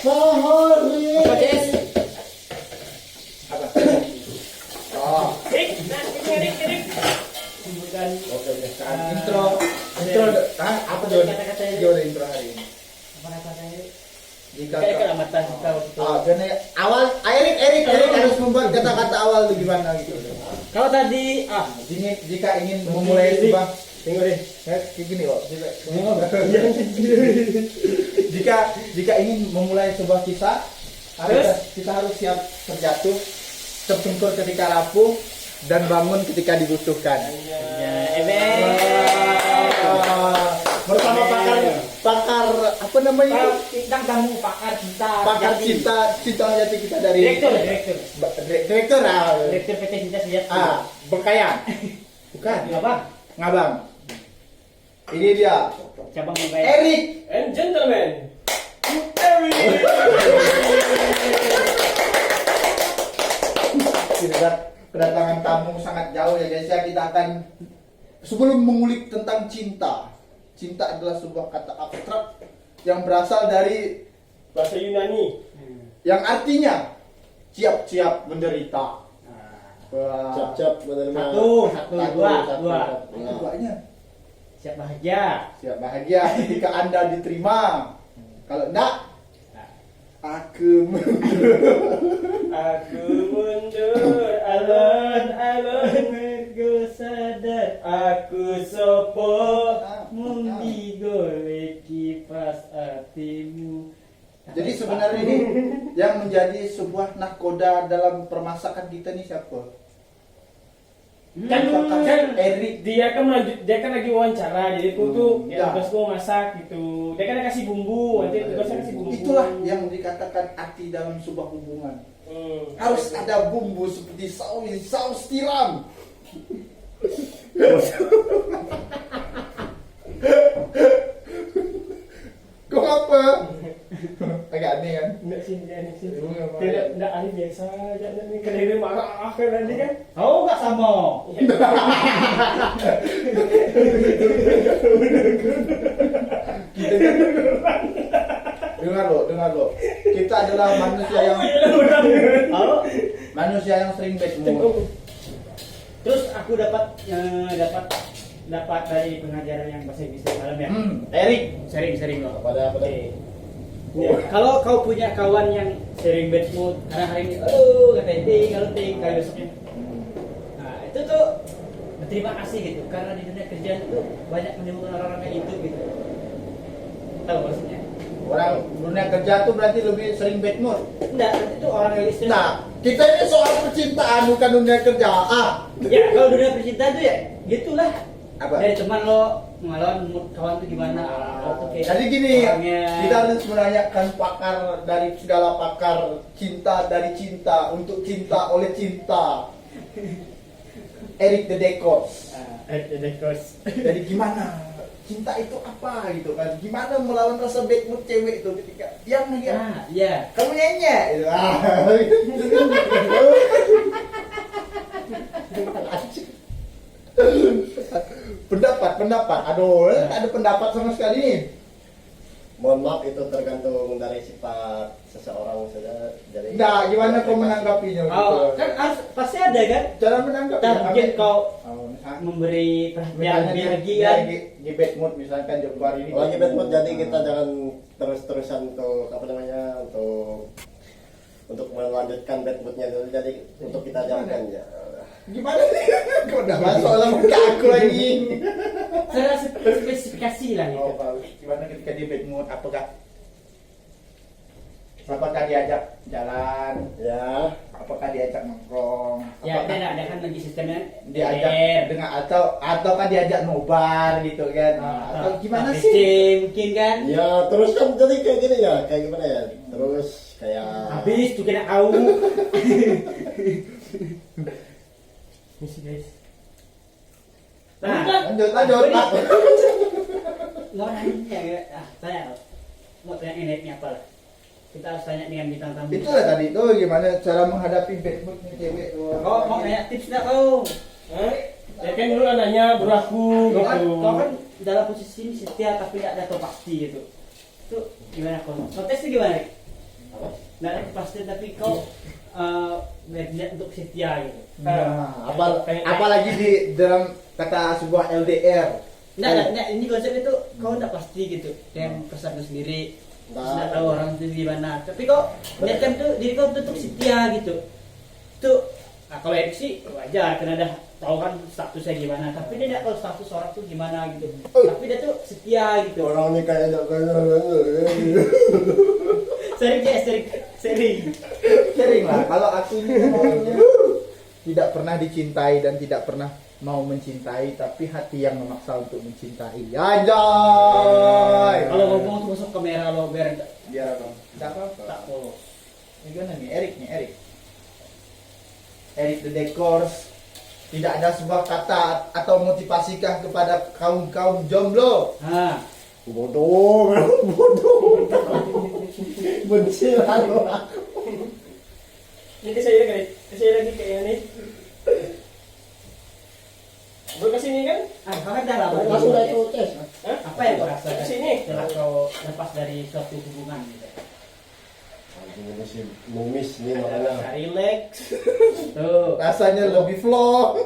Sahori. Apa Des? Apa? Oh. Ini. Bukan. Oke, intro. Apa dulu? Kata-katanya. Gimana intro hari ini? Apa kata-katanya? Jika Kayak kelamatan kita waktu itu. gini, awal Erik harus membuat kata-kata awal tuh gimana gitu. Kalau tadi Jika ingin memulai sebuah tengok deh. kayak gini kok. Jika ingin memulai sebuah kisah, kita harus siap terjatuh, tersungkur ketika rapuh, dan bangun ketika dibutuhkan. Bersama pakar apa namanya? Bintang tamu pakar cinta. Pakar cinta jati kita dari direktur Direktur PT Cinta Sejati. Bengkayang. Bukan. Ngabang. Ini dia. Cabang Bengkayang. Erik And gentlemen, kedatangan tamu sangat jauh ya guys ya. Kita akan sebelum mengulik tentang cinta. Cinta adalah sebuah kata abstrak yang berasal dari bahasa Yunani. yang artinya siap-siap menderita. Cap-cap menerima. Dua. Duanya Siap bahagia. siap bahagia ketika Anda diterima. Kalau enggak, aku Aku mundur alon-alon Mergo sadar aku sopo Menggigol kipas hatimu. Jadi sebenarnya ini yang menjadi sebuah nahkoda dalam permasakan kita nih siapa? kan Erik. dia kan lagi wawancara, jadi aku tuh Ya. tugas gua masak gitu. Dia kan kasih bumbu, nanti tugasnya kasih bumbu. Itulah yang dikatakan arti dalam sebuah hubungan. Harus ada bumbu seperti saus tiram. Kok apa? Agak aneh kan? Enggak sih, enggak sih. Emang apa? Tidak ahli biasa aja nih. Kan ini marah akhir nanti kan. Tahu nggak sama? Kita dengar lo. Kita adalah manusia yang sering bad mood. Terus aku dapat dari pengajaran yang bahasa Inggris malam ya. Erik, Sering loh. Pada Ya, kalau kau punya kawan yang sering bad mood karena hari ini, katanya ting, kayak besoknya. Nah, itu tuh berterima kasih gitu, karena di dunia kerjaan itu banyak menemukan orang-orang kayak itu gitu. Tahu maksudnya? orang dunia kerja tuh berarti lebih sering bad mood. Enggak, itu orang yang istri. Nah, kita ini soal percintaan bukan dunia kerja. Ya kalau dunia percintaan tuh ya gitulah. Apa? Dari teman lo melawan mood kawan tuh gimana? Tuh kayak Jadi gini, orangnya. kita harus menanyakan pakar dari segala pakar cinta dari cinta untuk cinta oleh cinta. Erik the Decos. Jadi gimana? Cinta itu apa gitu kan? Gimana melawan rasa bad mood cewek itu ketika yang Iya. kamu nyanyi gitu. Pendapat. Aduh, tak ada pendapat sama sekali nih. mohon maaf itu tergantung dari sifat seseorang saja. Jadi Nah, gimana kau menanggapinya gitu? Oh, kan harus pasti ada kan? Cara menanggapi. Mungkin kau misalnya memberi perhatian dia lagi kan? di bad mood misalkan Joko hari ini. lagi bad mood, jadi kita jangan terus-terusan untuk untuk melanjutkan bad moodnya dulu. Jadi untuk kita jangan ya. Gimana nih? Kau udah masuk dalam muka aku lagi. Saya spesifikasi lah gitu. Oh, Pak. Gimana ketika di bad mood? Apakah diajak jalan? Ya, Apakah diajak nongkrong? Ya, Apakah ada kan lagi sistemnya diajak dengan atau kan diajak nobar gitu kan? Atau gimana PC, sih? mungkin kan? ya terus kan jadi kayak gini ya, kayak gimana ya? Terus kayak Habis tuh kena kau. Misi guys. Lanjut. Mau nanya ya? Tanya. Mau tanya ini apa lah? Kita harus tanya dengan bintang tamu. Itulah tadi tuh gimana cara menghadapi bad moodnya cewek. Kau mau nanya tips nggak kau? Ya kan dulu anaknya beraku Kau kan, gitu. kau kan dalam posisi ini setia tapi nggak ada tahu pasti gitu. Itu gimana kau? Kontes itu gimana? nggak ada kepastian tapi kau berniat untuk setia gitu. Apalagi di dalam kata sebuah LDR. Nah, ini konsep itu kau nggak pasti gitu dengan perasaan kau sendiri, nggak tahu orang itu gimana. Tapi kau niatkan tuh diri kau untuk setia gitu. Tuh, kalau Erik sih wajar karena dah tahu kan statusnya gimana. Tapi dia nggak tahu status orang tuh gimana gitu. Tapi dia tuh setia gitu. Orang ini kayak Sering lah. Kalau aku ini orangnya tidak pernah dicintai dan tidak pernah mau mencintai, tapi hati yang memaksa untuk mencintai. Anjay. Kalau ngomong tuh masuk kamera lo biar Biar apa? Tidak apa-apa. tak polos. Ini gimana nih? Erik the Decors. Tidak ada sebuah kata atau motivasikah kepada kaum jomblo? Nah, bodoh. Benci lah lo. Ini saya lagi kayak ini. Gue kesini kan? kau kan dah lama Langsung dah itu tes. apa yang kau rasa Kesini. setelah kau lepas dari suatu hubungan gitu? Ini sih mumis nih makanya. Relax. Tuh. Rasanya lebih flow.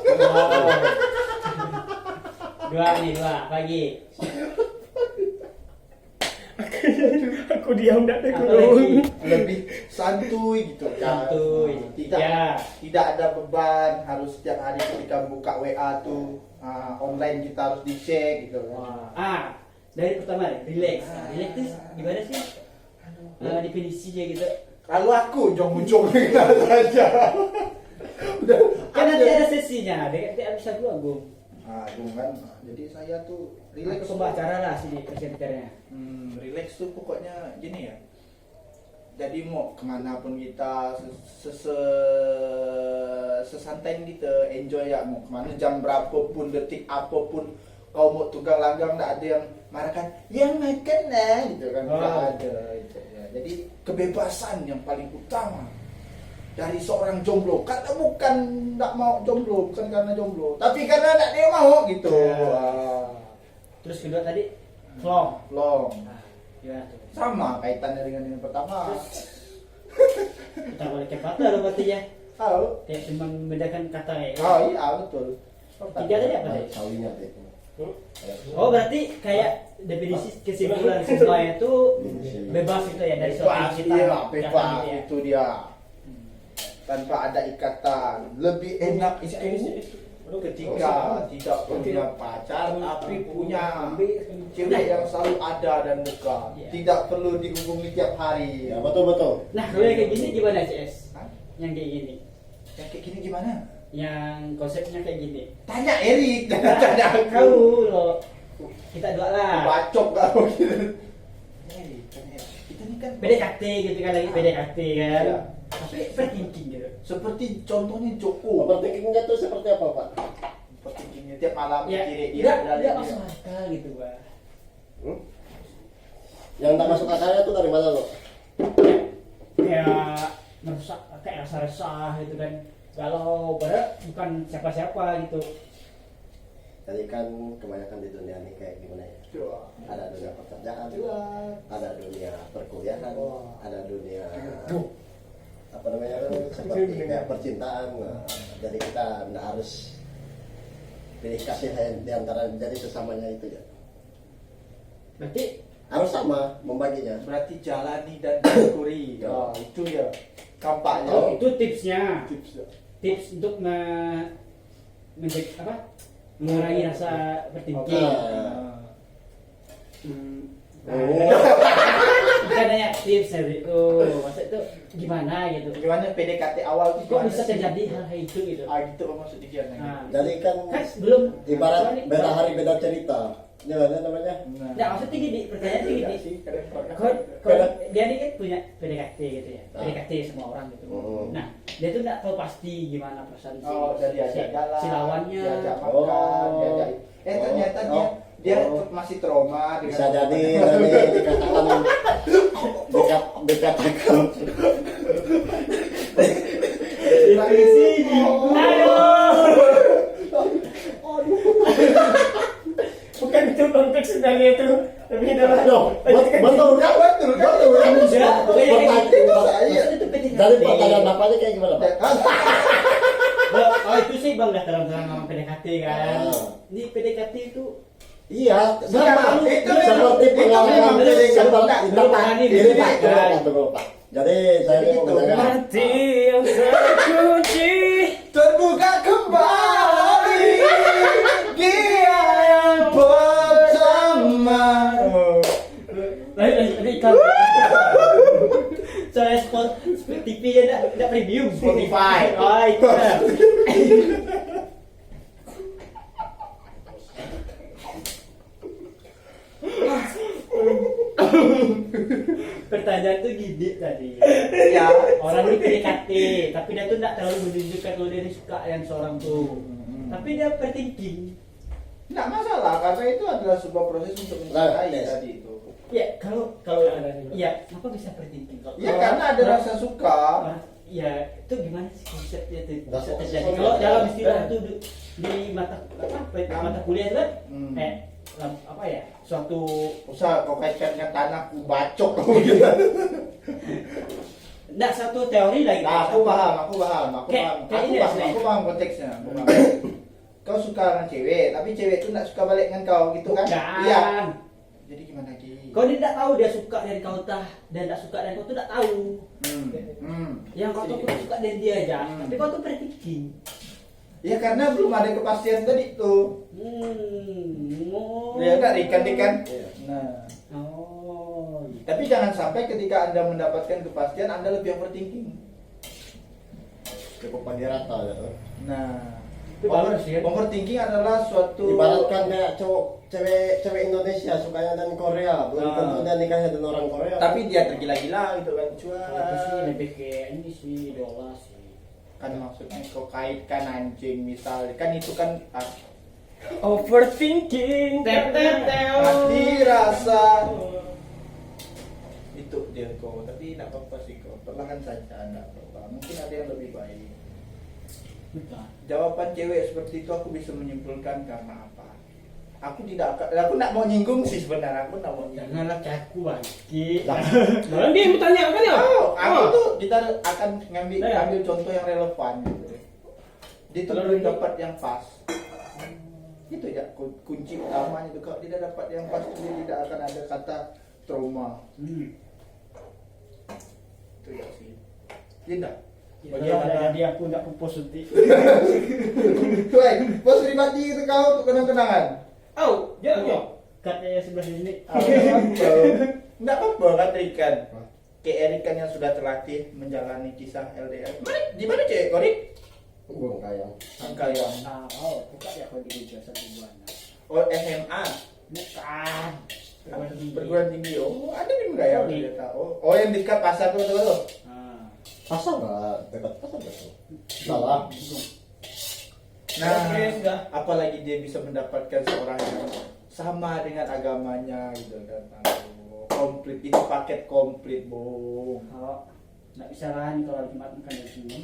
Dua pagi. Aku diam dah Apa lagi? Lebih santuy gitu kan. Santuy. Tidak Ya. tidak ada beban harus setiap hari ketika buka WA tuh online kita harus di-share gitu kan. Dari pertama nih, relax. Relax tuh gimana sih? Definisinya gitu. Kalau aku ujung-ujung saja. Udah Kan nanti ada sesinya, dia bisa gua Gung. kan. Jadi saya tuh Relax relax. pembacara lah sini presenter-nya. Relax tuh pokoknya gini ya. Jadi mau kemana pun kita sesantai kita enjoy ya, mau kemana jam berapapun detik apapun kau mau tunggang langgang nggak ada yang marahkan yang makan lah gitu kan, nggak ada gitu ya. Jadi kebebasan yang paling utama dari seorang jomblo, karena bukan nggak mau jomblo, bukan karena jomblo, tapi karena nggak dia mau gitu. Terus kedua tadi vlog. Gimana tuh? Sama kaitannya dengan yang pertama. Kita boleh ke kata lo berarti ya. Tahu? Kayak cuma membedakan kata ya. Oh iya betul. Tiga tadi apa tadi? Sawinya deh. Oh berarti kayak definisi kesimpulan semuanya itu bebas gitu ya dari suatu Bebas, kita. iya, bebas gitu ya. itu dia. Tanpa ada ikatan, lebih enak itu ketika tidak punya pacar tapi punya cewek yang selalu ada dan dekat. Iya. Tidak perlu dihubungi tiap hari. Ya betul. Nah kalau yang kayak gini gimana CS? Hah? Yang kayak gini, Yang kayak gini gimana? yang konsepnya kayak gini. Tanya Erik, jangan tanya aku. Kau lo, kita dua lah. Bacok kau gitu. Erik, kita ini kan PDKT gitu kan lagi PDKT kan. Iya. Tapi overthinking gitu. seperti contohnya Joko. Overthinkingnya tuh seperti apa, Pak? Overthinkingnya tiap malam Ya, mikirin dia tidak dia. masuk akal gitu Bang. Yang tak masuk akalnya tuh dari mana lo? Kayak merusak, kayak rasa resah gitu kan. Kalau padahal bukan siapa-siapa gitu. Jadi kan kebanyakan di dunia ini kayak gimana ya? Coba. Ada dunia pekerjaan, Coba. ada dunia perkuliahan, Wah. ada dunia apa namanya kan seperti kayak percintaan. Nah, jadi kita nggak harus pilih kasih di antara jadi sesamanya itu ya. Berarti Harus sama membaginya. Berarti jalani dan syukuri. Oh, itu ya kampanye. oh, itu tipsnya. Tips ya. Tips untuk mengurangi rasa overthinking. Bukan nanya tips dari maksud itu gimana gitu. Gimana PDKT awal itu Kok gimana bisa sih? terjadi hal itu gitu. Gitu maksud dia nih. Nah, Jadi kan kan belum ibarat soalnya- beda hari beda cerita. Ya ada namanya. Nah, maksudnya gini, pertanyaannya Iya gini. sih, kadang-kadang. Kalau dia ini kan punya PDKT gitu ya, Ah. PDKT semua orang gitu. Mm. Nah, dia tuh nggak tahu pasti gimana perasaan Oh, dari ajak jalan, si lawannya. diajak makan, Oh. diajak. Ternyata Oh. dia Oh. masih trauma dengan Bisa jadi nanti dikatakan dikatakan Bukan itu konteks sebenarnya itu. Tapi dalam betul kan? betul kan? Enggak, Pertanyaan. Itu saya. maksudnya Dari pertanyaan bapaknya kayak gimana Pak? Oh itu sih bang, dah terang-terang PDKT kan. Ini PDKT itu Iya, Sama, sama. itu Seperti memang pengalaman PDKT. seperti Ini ini Pak, kan. tunggu Pak. Jadi saya Jadi mau gitu. menanyakan. Hati yang terkunci. Terbuka kembali dia yang pertama. Ini iklan. Soalnya spot TV nya tidak premium. Spotify. Oh itu. Pertanyaan tuh gini tadi. Ya, Orang ini PDKT, tapi dia tuh tidak terlalu menunjukkan kalau dia suka yang seorang tuh. Tapi dia overthinking. nggak masalah karena itu adalah sebuah proses untuk mencintai Yes. tadi itu. Ya kalau ya apa bisa overthinking? Kalau Ya karena ada rasa suka. ya itu gimana sih konsepnya itu bisa Rasa- terjadi? Kalau dalam istilah itu di mata mata kuliah itu kan apa ya suatu Usah kau kaitkan dengan tanah, aku bacok. tidak satu teori lagi. Nah, aku paham. Aku Kayak paham. ini ya, Aku paham konteksnya. Aku paham. Kau suka dengan cewek, tapi cewek itu nggak suka balik dengan kau, gitu kan? Bukan. Iya. Jadi gimana lagi? Kau tidak tahu dia suka dari kau tah dan tidak suka dan kau tuh tidak tahu. Yang kau tuh suka dari dia aja, tapi kau tuh overthinking. Ya karena belum ada kepastian tadi tuh. Oh. Ya kan, ikan. Iya. Nah, Oh. tapi jangan sampai ketika Anda mendapatkan kepastian Anda lebih overthinking. Cukup pagi rata ya. Nah, Itu bagus ya. overthinking adalah suatu Ibaratkan kayak cewek Indonesia sukanya dengan Korea, belum Ah. tentu dia nikahnya dengan orang Korea. tapi dia tergila-gila gitu kan, Kalau itu sih lebih kayak ini sih idola sih. kan maksudnya kau kaitkan anjing misal kan itu kan Overthinking. hati rasa itu dia kau, tapi tidak apa-apa sih kau, perlahan saja tidak apa-apa, mungkin ada yang lebih baik. Jawaban cewek seperti itu aku bisa menyimpulkan karena apa? Aku tidak mau nyinggung sih sebenarnya, aku tidak mau nyinggung. Janganlah kayak aku lagi. Nah, dia mau tanya kan ya? Aku tuh kita akan ambil contoh yang relevan gitu. Dia tuh belum dapat yang pas. Itu ya kunci utamanya itu, kalau tidak dapat yang pas dia tidak akan ada kata trauma. Itu ya sih. Tidak. Bagaimana dia aku tidak positif. Woi, bos pribadi itu kau untuk kenang-kenangan. Oh, jangan. Katanya sebelah sini. Enggak apa-apa kata Ikan. Kayak Erikan yang sudah terlatih menjalani kisah LDR. Di mana cewek Korik? Gue kayak. Angka yang Oh, bukan ya kalau di jasa ribuan. oh SMA Bukan. perguruan tinggi. Oh, ada di mana ya? Ternyata. Oh, yang dekat pasar tuh tuh. Pasar nggak dekat pasar betul. Salah. Nah, Oke, sudah. apalagi dia bisa mendapatkan seorang yang sama dengan agamanya gitu kan. Aduh, komplit itu paket komplit, Bung. Kalau nggak bisa lah nih kalau Jumat makan dari sini.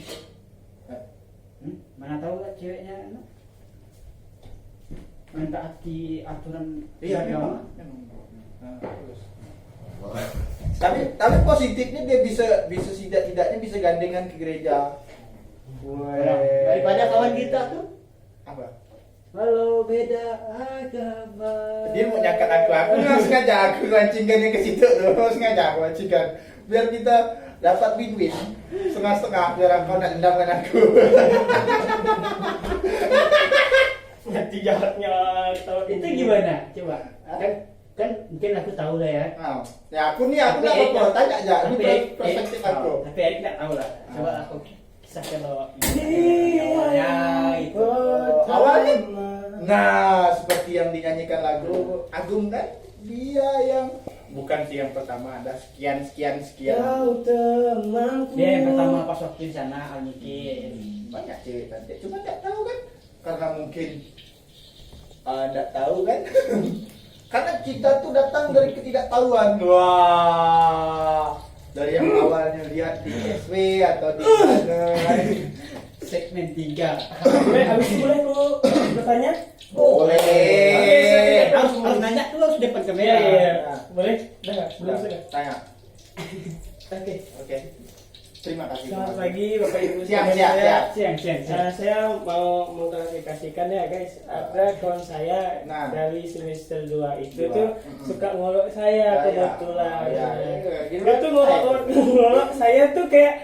Mana tahu lah ceweknya enak. Mentaati aturan Iya, agama. memang. Nah, terus. Tapi positifnya dia bisa tidak-tidaknya bisa gandengan ke gereja. Daripada kawan kita tuh. Apa? Halo beda agama. Dia mau nyakat aku nggak sengaja aku lancingkannya ke situ tuh, sengaja aku lancingkan biar kita dapat win-win setengah-setengah biar kau nak dendam dengan aku. Nanti jahatnya tahu Itu gimana? Coba. Kan mungkin aku tahu lah ya. Nah, ya aku nggak Erik apa-apa, tanya aja ini Erik- perspektif aku. Tapi Erik nggak tahu lah. Coba aku kisahkan lo. Ya, itu. Awalnya, nah seperti yang dinyanyikan lagu Agung kan, dia yang bukan sih yang pertama, ada sekian. temanku. Dia yang pertama pas waktu di sana Al-Nikin. Banyak cewek cantik, cuma nggak tahu kan, karena mungkin nggak tahu kan, karena kita tuh datang dari ketidaktahuan. Wah, dari yang awalnya lihat di SW atau di mana. Segmen 3. Boleh, habis itu boleh aku bertanya? Boleh. Harus nanya tuh harus depan kamera. Iya. Boleh? Udah nggak? Belum Sudah, sudah. tanya. Oke. Oke. Terima kasih. Selamat pagi Bapak Ibu. Siang. Saya mau mengklarifikasikan ya guys. Ada kawan saya Nah. dari semester 2 itu Dua. tuh suka ngolok saya kebetulan. Gitu Dia tuh ngolok saya tuh kayak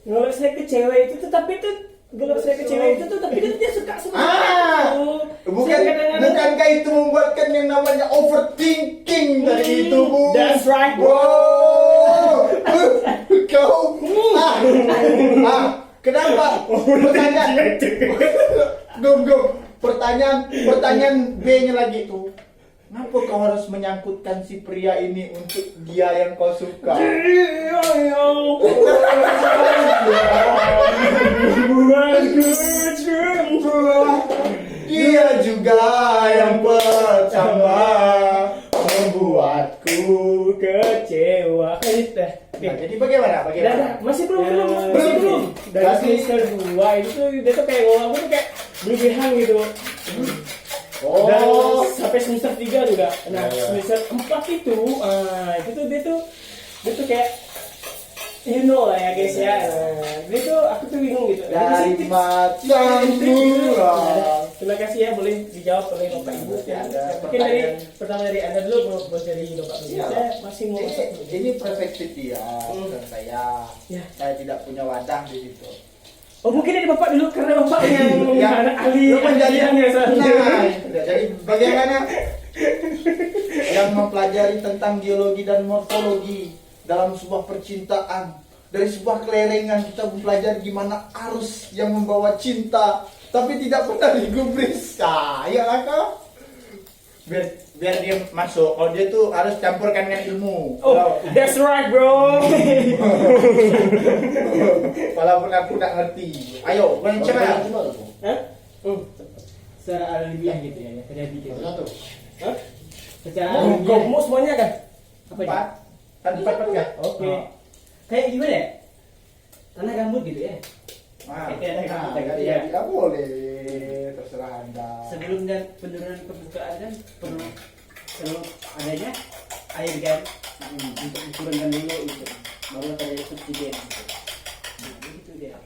ngolok saya ke cewek itu tuh, tapi tuh ngolok saya ke cewek itu tuh, tapi dia suka sama aku. Bukankah itu membuatkan yang namanya overthinking dari itu, Bu? That's right, bro. Wow. Kau kenapa? Pertanyaan B-nya lagi tuh. Kenapa kau harus menyangkutkan si pria ini untuk dia yang kau suka? Dia juga yang pertama membuatku. Kecewa. Nah, jadi bagaimana? Masih belum. Dari Masih. semester 2 itu tuh dia tuh kayak ngomong tuh kayak berlebihan gitu. Dan sampai semester 3 juga. Nah, Ya. semester 4 itu dia tuh kayak you know lah ya guys ya. Dia tuh aku tuh bingung gitu. Dari Jadi, macam bulan. terima kasih ya, boleh dijawab oleh Bapak Ibu. Ya, ada Mungkin dari pertanyaan. pertama dari Anda dulu, bos dari Bapak Ibu. Iya. Saya masih mau Ini perspektif dia, bukan saya. Ya. Saya tidak punya wadah di situ. Oh, mungkin dari Bapak dulu karena Bapak yang anak ahli Lu menjadi ahlinya soalnya. Nah, jadi bagaimana yang mempelajari tentang geologi dan morfologi dalam sebuah percintaan, dari sebuah kelerengan kita mempelajari gimana arus yang membawa cinta, tapi tidak pernah digubris. Nah, iyalah kau. Biar dia masuk. Kalau dia tuh harus campurkan dengan ilmu. Oh, that's right, bro. Walaupun aku tak ngerti. Ayo, yang coba. Hah? Secara alamiah gitu ya, terjadi gitu. Hah? Secara alamiah. Kamu semuanya kan? Apa Empat. Kan Empat kan? Oke. Oh. Kayak gimana ya? Tanah gambut gitu ya. Tidak boleh, terserah Anda. Sebelum dan penurunan permukaan kan perlu adanya air kan untuk diturunkan dulu itu baru terjadi subsiden gitu. Nah, begitu dia.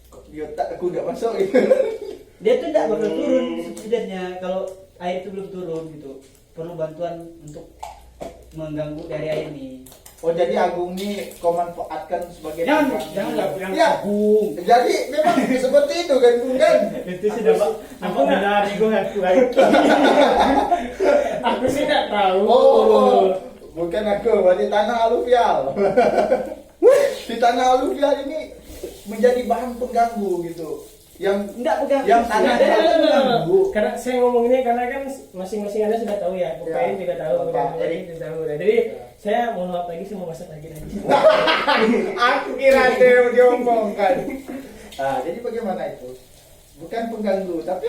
Kok di otak aku nggak masuk gitu. Dia tuh tidak bakal turun subsidennya kalau air itu belum turun gitu. Perlu bantuan untuk mengganggu dari air ini. Oh, jadi Agung ini kau manfaatkan sebagai Jangan tukang- yang Ya. Agung. Jadi memang seperti itu kan, Bung kan? Itu sudah Pak. Aku benar gue ngaku lagi. Aku sih tidak tahu. Oh, bukan aku, berarti tanah aluvial. Di tanah aluvial ini menjadi bahan pengganggu gitu. Yang Enggak pegang. Yang tanah Ada. pengganggu. Karena saya ngomong ini karena kan masing-masing Anda sudah tahu ya. Bukain juga tahu, Bapak. bukan jadi juga tahu. Nah, jadi saya mohon maaf lagi, saya mau masak lagi. Aku kira dia diomongkan. Jadi bagaimana itu? Bukan pengganggu, tapi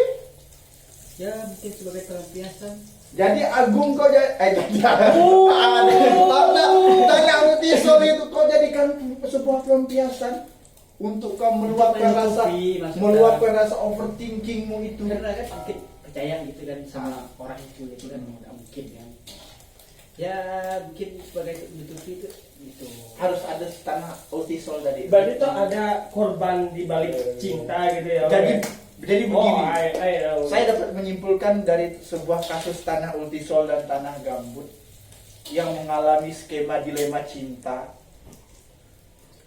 Ya mungkin sebagai pelampiasan. jadi Agung kau jadi Oh. tanya Utisol itu kau jadikan sebuah pelampiasan untuk kau meluapkan rasa Menutupi, maksudnya. meluapkan rasa overthinkingmu itu. Karena kan mungkin percaya gitu kan sama orang itu kan nggak mungkin kan. Ya mungkin sebagai menutupi itu gitu. Harus ada tanah Utisol tadi. Berarti itu ada korban di balik cinta gitu ya. Jadi begini. Tahu. Saya dapat menyimpulkan dari sebuah kasus tanah Ultisol dan tanah gambut yang mengalami skema dilema cinta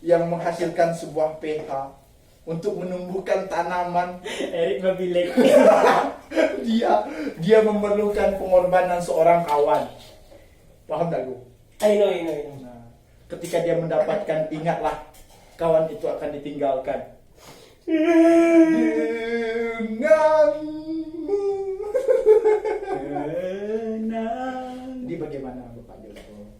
yang menghasilkan sebuah pH untuk menumbuhkan tanaman. Erik Babilek. Dia memerlukan pengorbanan seorang kawan. Paham tak, Gu? I know. Nah, ketika dia mendapatkan, ingatlah kawan itu akan ditinggalkan. Denganmu. Jadi bagaimana Bapak Joko?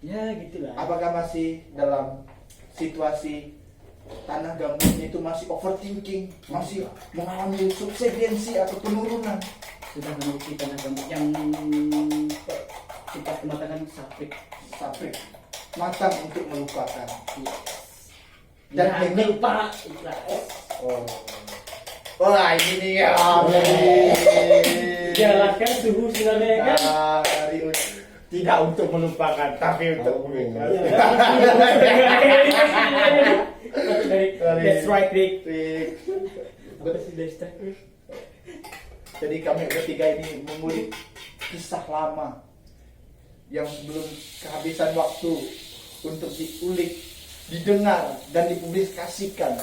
Ya gitulah. Apakah masih dalam situasi tanah gambutnya itu masih overthinking, masih mengalami subsidensi atau penurunan? Sudah menutupi tanah gambut yang tingkat kematangan Sampai matang untuk melupakan. dan Dan jangan lupa ikhlas. Oh. Wah, ini nih ya. Jalankan suhu sebenarnya kan. Tidak untuk melupakan, tapi untuk mengingat. That's right, Rick. Jadi kami bertiga ini mengulik kisah lama yang belum kehabisan waktu untuk diulik, didengar dan dipublikasikan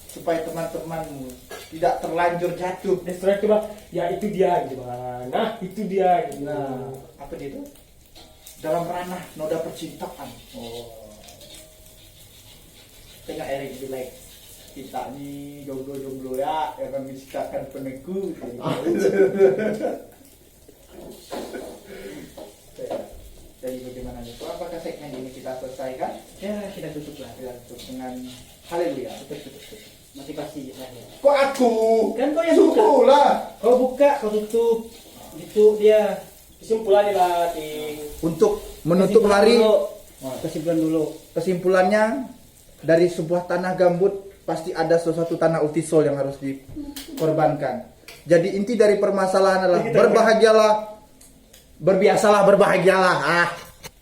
supaya teman-temanmu tidak terlanjur jatuh. That's right coba. Ya itu dia gimana? Itu dia gitu. Nah, apa dia itu? Dalam ranah noda percintaan. Tengok Erik jelek. Kita ni jomblo-jomblo ya, yang kami ciptakan peneku. Jadi bagaimana itu? Apakah segmen ini kita selesaikan? Ya, kita tutup lah. Kita tutup dengan haleluya. Tutup. Motivasi terakhir. Kok aku? Kan kau yang suku buka. lah. Kau buka, kau tutup. Itu dia. Kesimpulannya lah, Ting. Untuk menutup hari, Kesimpulan dulu. kesimpulannya dari sebuah tanah gambut pasti ada sesuatu tanah utisol yang harus dikorbankan. Jadi inti dari permasalahan adalah berbahagialah, berbiasalah berbahagialah.